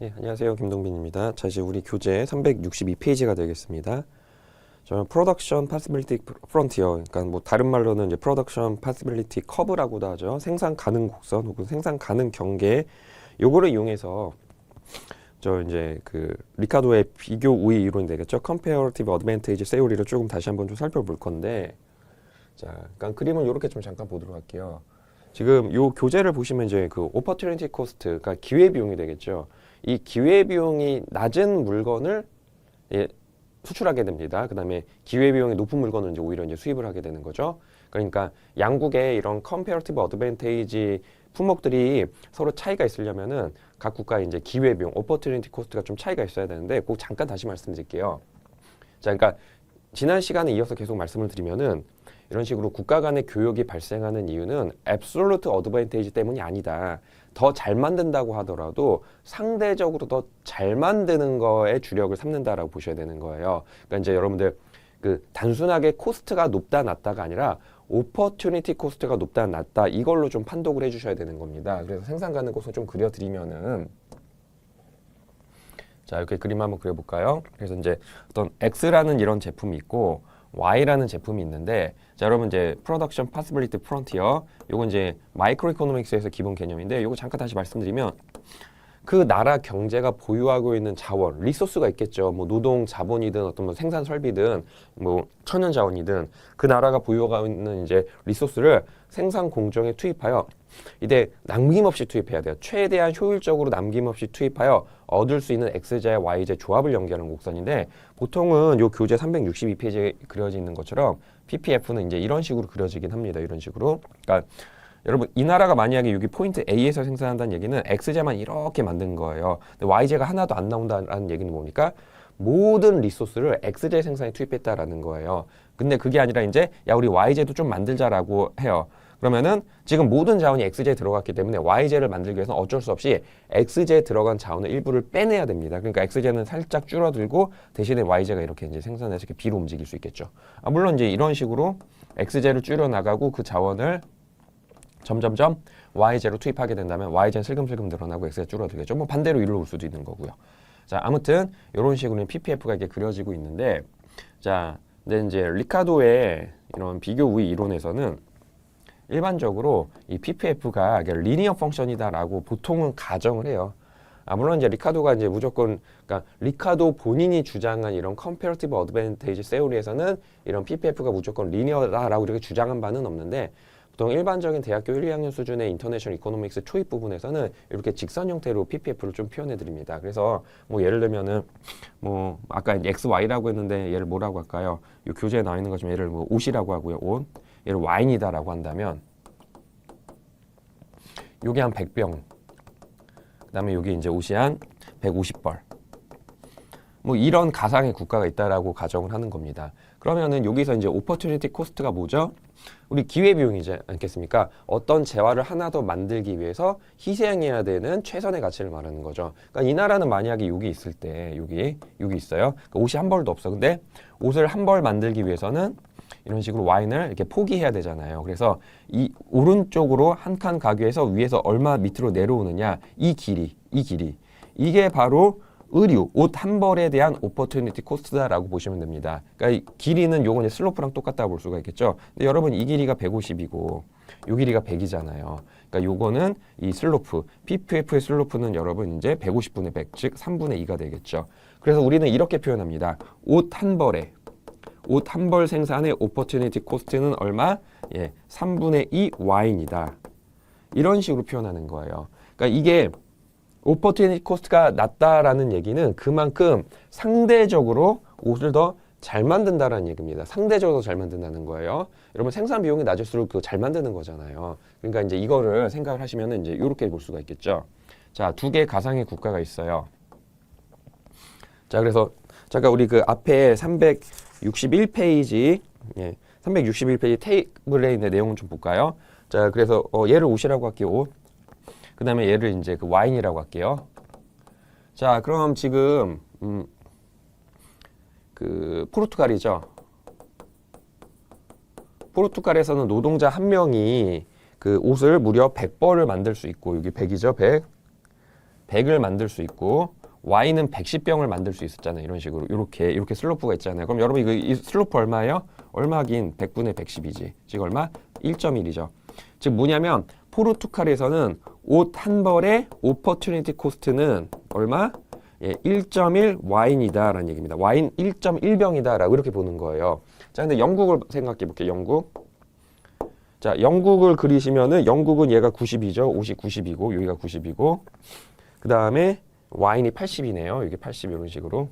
안녕하세요. 김동빈입니다. 자, 이제 우리 교재 362페이지가 되겠습니다. 저는 프로덕션 파시빌리티 프론티어, 그러니까 뭐 다른 말로는 이제 프로덕션 파시빌리티 커브라고도 하죠. 생산 가능 곡선 혹은 생산 가능 경계, 요거를 이용해서 저 이제 그 리카도의 비교 우위 이론이 되겠죠. 컴페어티브 어드밴티지 세오리를 조금 다시 한번 좀 살펴볼 건데, 자, 그러니까 그림을 이렇게 좀 잠깐 보도록 할게요. 지금 요 교재를 보시면 이제 그 오퍼튜니티 코스트, 그러니까 기회 비용이 되겠죠. 이 기회 비용이 낮은 물건을 수출하게 됩니다. 그 다음에 기회 비용이 높은 물건을 이제 오히려 이제 수입을 하게 되는 거죠. 그러니까 양국의 이런 컴페어티브 어드밴테이지 품목들이 서로 차이가 있으려면은 각 국가의 이제 기회 비용, 오퍼튜니티 코스트가 좀 차이가 있어야 되는데, 꼭 잠깐 다시 말씀드릴게요. 자, 그러니까 지난 시간에 이어서 계속 말씀을 드리면은 이런 식으로 국가 간의 교역이 발생하는 이유는 앱솔루트 어드밴테이지 때문이 아니다. 더 잘 만든다고 하더라도 상대적으로 더 잘 만드는 거에 주력을 삼는다라고 보셔야 되는 거예요. 그러니까 이제 여러분들 그 단순하게 코스트가 높다 낮다가 아니라 오퍼튜니티 코스트가 높다 낮다 이걸로 좀 판독을 해주셔야 되는 겁니다. 그래서 생산 가능 곳을 좀 그려드리면은, 자, 이렇게 그림 한번 그려볼까요? 그래서 이제 어떤 X라는 이런 제품이 있고 Y라는 제품이 있는데, 자, 여러분 이제 프로덕션 파시빌리티 프론티어, 요건 이제 마이크로 이코노믹스에서 기본 개념인데, 요거 잠깐 다시 말씀드리면 그 나라 경제가 보유하고 있는 자원, 리소스가 있겠죠. 뭐 노동 자본이든 어떤 뭐 생산 설비든 뭐 천연 자원이든 그 나라가 보유하고 있는 이제 리소스를 생산 공정에 투입하여 이때 남김없이 투입해야 돼요. 최대한 효율적으로 남김없이 투입하여 얻을 수 있는 X제, Y제 조합을 연결하는 곡선인데, 보통은 요 교재 362페이지에 그려져 있는 것처럼 PPF는 이제 이런 식으로 그려지긴 합니다. 이런 식으로. 그러니까 여러분 이 나라가 만약에 여기 포인트 A에서 생산한다는 얘기는 X제만 이렇게 만든 거예요. 근데 Y제가 하나도 안 나온다는 얘기는 뭡니까? 모든 리소스를 X제 생산에 투입했다라는 거예요. 근데 그게 아니라 이제 야 우리 Y제도 좀 만들자라고 해요. 그러면은 지금 모든 자원이 X제에 들어갔기 때문에 Y제를 만들기 위해서는 어쩔 수 없이 X제에 들어간 자원의 일부를 빼내야 됩니다. 그러니까 X제는 살짝 줄어들고 대신에 Y제가 이렇게 이제 생산해서 이렇게 B로 움직일 수 있겠죠. 물론 이제 이런 식으로 X제를 줄여 나가고 그 자원을 점점점 Y제로 투입하게 된다면 Y제는 슬금슬금 늘어나고 X가 줄어들겠죠. 뭐 반대로 일로 올 수도 있는 거고요. 자, 아무튼 이런 식으로 PPF가 이렇게 그려지고 있는데, 자, 근데 이제 리카도의 이런 비교 우위 이론에서는 일반적으로 이 PPF가 리니어 펑션이다라고 보통은 가정을 해요. 물론 이제 리카도가 이제 무조건, 그러니까 리카도 본인이 주장한 이런 컴페어티브 어드밴테이지 세오리에서는 이런 PPF가 무조건 리니어다라고 이렇게 주장한 바는 없는데, 보통 일반적인 대학교 1, 2학년 수준의 인터내셔널 이코노믹스 초입 부분에서는 이렇게 직선 형태로 PPF를 좀 표현해 드립니다. 그래서 뭐 예를 들면은 뭐 아까 X, Y라고 했는데 얘를 뭐라고 할까요? 이 교재에 나와 있는 것좀 얘를 뭐 옷이라고 하고요. 옷. 얘를 와인이다라고 한다면 요게 한 100병. 그다음에 요게 이제 옷이 한 150벌. 뭐 이런 가상의 국가가 있다라고 가정을 하는 겁니다. 그러면은 여기서 이제 오퍼튜니티 코스트가 뭐죠? 우리 기회비용이지 않겠습니까? 어떤 재화를 하나 더 만들기 위해서 희생해야 되는 최선의 가치를 말하는 거죠. 그러니까 이 나라는 만약에 여기 있을 때 여기 있어요. 그러니까 옷이 한 벌도 없어. 근데 옷을 한 벌 만들기 위해서는 이런 식으로 와인을 이렇게 포기해야 되잖아요. 그래서 이 오른쪽으로 한 칸 가기 위해서 위에서 얼마 밑으로 내려오느냐, 이 길이 이게 바로 의류, 옷 한 벌에 대한 오퍼튜니티 코스트다라고 보시면 됩니다. 그러니까 이 길이는 요건 이제 슬로프랑 똑같다고 볼 수가 있겠죠. 근데 여러분 이 길이가 150이고 요 길이가 100이잖아요. 그러니까 요거는 이 슬로프, PPF의 슬로프는 여러분 이제 150분의 100, 즉 3분의 2가 되겠죠. 그래서 우리는 이렇게 표현합니다. 옷 한 벌 생산의 오퍼튜니티 코스트는 얼마? 3분의 2 와인이다. 이런 식으로 표현하는 거예요. 그러니까 이게 오퍼튜니티 코스트가 낮다라는 얘기는 그만큼 상대적으로 옷을 더 잘 만든다라는 얘기입니다. 상대적으로 잘 만든다는 거예요. 여러분 생산 비용이 낮을수록 그 잘 만드는 거잖아요. 그러니까 이제 이거를 생각을 하시면은 이제 이렇게 볼 수가 있겠죠. 자, 두 개의 가상의 국가가 있어요. 자, 그래서 잠깐 우리 그 앞에 361페이지, 361페이지 테이블에 있는 내용을 좀 볼까요? 자, 그래서 얘를 옷이라고 할게요. 옷. 그 다음에 얘를 이제 그 와인이라고 할게요. 자, 그럼 지금 그 포르투갈이죠. 포르투갈에서는 노동자 한 명이 그 옷을 무려 100벌을 만들 수 있고, 여기 100이죠, 100. 100을 만들 수 있고 Y는 110병을 만들 수 있었잖아요. 이런 식으로 이렇게 슬로프가 있잖아요. 그럼 여러분 이 슬로프 얼마예요? 얼마긴 100분의 110이지. 즉 얼마? 1.1이죠. 즉 뭐냐면 포르투갈에서는 옷 한 벌의 오퍼튜니티 코스트는 얼마? 예, 1.1 와인이다라는 얘기입니다. 와인 1.1병이다라고 이렇게 보는 거예요. 자, 근데 영국을 생각해 볼게요. 영국. 자, 영국을 그리시면은 영국은 얘가 90이죠. 옷이 90이고 여기가 90이고 그 다음에 와인이 80이네요. 이게 80 이런 식으로.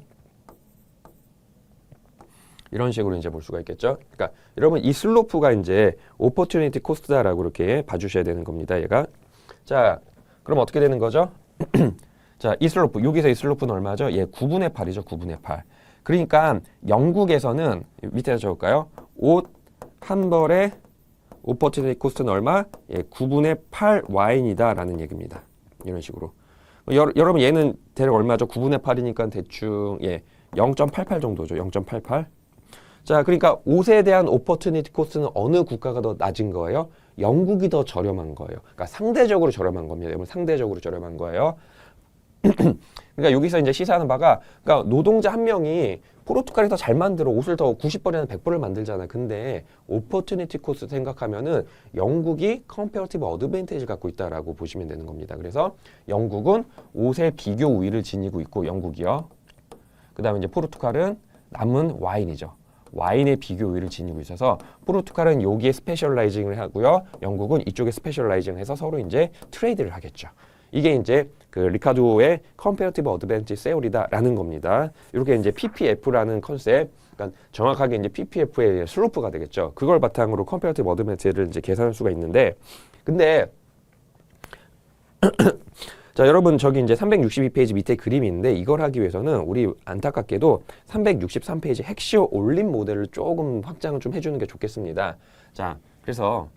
이런 식으로 이제 볼 수가 있겠죠. 그러니까 여러분 이 슬로프가 이제 오퍼튜니티 코스트다라고 이렇게 봐주셔야 되는 겁니다. 얘가. 자, 그럼 어떻게 되는 거죠? 자, 이 슬로프, 여기서 이 슬로프는 얼마죠? 예, 9분의 8이죠. 9분의 8. 그러니까 영국에서는 밑에다 적을까요? 옷 한 벌의 오퍼튜니티 코스트는 얼마? 예, 9분의 8 와인이다라는 얘기입니다. 이런 식으로. 여러분 얘는 대략 얼마죠? 9분의 8이니까 대충 예 0.88 정도죠. 0.88. 자, 그러니까 옷에 대한 오퍼튜니티 코스트는 어느 국가가 더 낮은 거예요? 영국이 더 저렴한 거예요. 그러니까 상대적으로 저렴한 겁니다. 여러분 상대적으로 저렴한 거예요. 그러니까 여기서 이제 시사하는 바가 그러니까 노동자 한 명이 포르투갈이 더 잘 만들어 옷을 더 90벌이나 100벌을 만들잖아. 근데 오퍼튜니티 코스트 생각하면은 영국이 컴페어티브 어드밴티지를 갖고 있다라고 보시면 되는 겁니다. 그래서 영국은 옷의 비교 우위를 지니고 있고 영국이요. 그다음에 이제 포르투갈은 남은 와인이죠. 와인의 비교 우위를 지니고 있어서 포르투갈은 여기에 스페셜라이징을 하고요. 영국은 이쪽에 스페셜라이징을 해서 서로 이제 트레이드를 하겠죠. 이게 이제 그 리카도의 컴페어티브 어드밴티지 세오리다라는 겁니다. 이렇게 이제 PPF라는 컨셉, 그러니까 정확하게 이제 PPF의 슬로프가 되겠죠. 그걸 바탕으로 컴페어티브 어드밴티지를 이제 계산할 수가 있는데, 근데 자, 여러분 저기 이제 362페이지 밑에 그림이 있는데 이걸 하기 위해서는 우리 안타깝게도 363페이지 헥시오 올림 모델을 조금 확장을 좀 해주는 게 좋겠습니다. 자, 그래서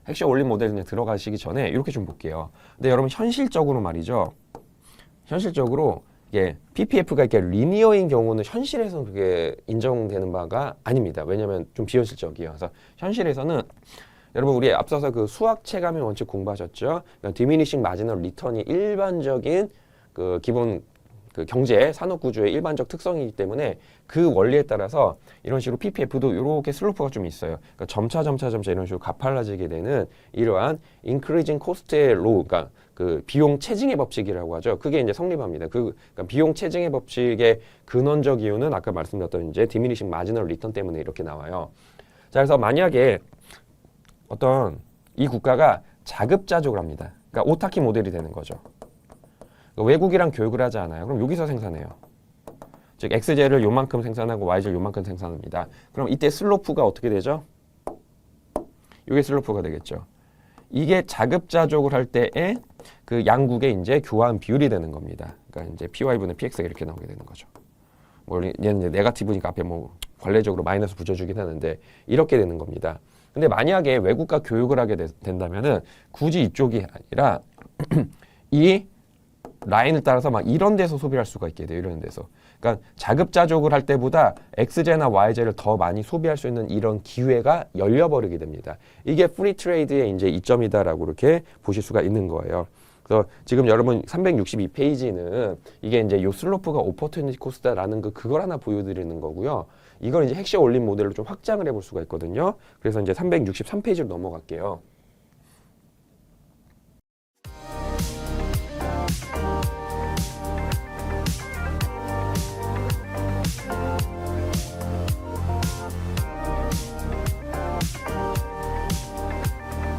헥시오 올림 모델에 들어가시기 전에 이렇게 좀 볼게요. 근데 여러분 현실적으로 말이죠. 현실적으로 이게 PPF가 이렇게 리니어인 경우는 현실에서는 그게 인정되는 바가 아닙니다. 왜냐하면 좀 비현실적이에요. 그래서 현실에서는 여러분 우리 앞서서 그 수학 체감의 원칙 공부하셨죠? 그러니까 디미니싱 마지널 리턴이 일반적인 그 기본 그 경제 산업 구조의 일반적 특성이기 때문에 그 원리에 따라서 이런 식으로 PPF도 이렇게 슬로프가 좀 있어요. 그러니까 점차 이런 식으로 가팔라지게 되는 이러한 increasing cost의 law, 그러니까 그 비용 체증의 법칙이라고 하죠. 그게 이제 성립합니다. 그러니까 비용 체증의 법칙의 근원적 이유는 아까 말씀드렸던 이제 디미니싱 마지널 리턴 때문에 이렇게 나와요. 자, 그래서 만약에 어떤 이 국가가 자급자족을 합니다. 그러니까 오타키 모델이 되는 거죠. 외국이랑 교육을 하지 않아요. 그럼 여기서 생산해요. 즉 XJ를 요만큼 생산하고 YJ를 요만큼 생산합니다. 그럼 이때 슬로프가 어떻게 되죠? 이게 슬로프가 되겠죠. 이게 자급자족을 할 때에 그 양국의 이제 교환 비율이 되는 겁니다. 그러니까 이제 PY분의 PX가 이렇게 나오게 되는 거죠. 뭐 얘는 이제 네거티브니까 앞에 뭐 관례적으로 마이너스 붙여주긴 하는데 이렇게 되는 겁니다. 근데 만약에 외국과 교육을 하게 된다면은 굳이 이쪽이 아니라 이 라인을 따라서 막 이런 데서 소비할 수가 있게 돼요. 이런 데서. 그러니까 자급자족을 할 때보다 XJ나 YJ를 더 많이 소비할 수 있는 이런 기회가 열려버리게 됩니다. 이게 프리 트레이드의 이제 이점이다라고 이렇게 보실 수가 있는 거예요. 그래서 지금 여러분 362페이지는 이게 이제 요 슬로프가 오퍼튜니티 코스트다라는 그걸 하나 보여드리는 거고요. 이걸 이제 헥시오 올림 모델로 좀 확장을 해볼 수가 있거든요. 그래서 이제 363페이지로 넘어갈게요.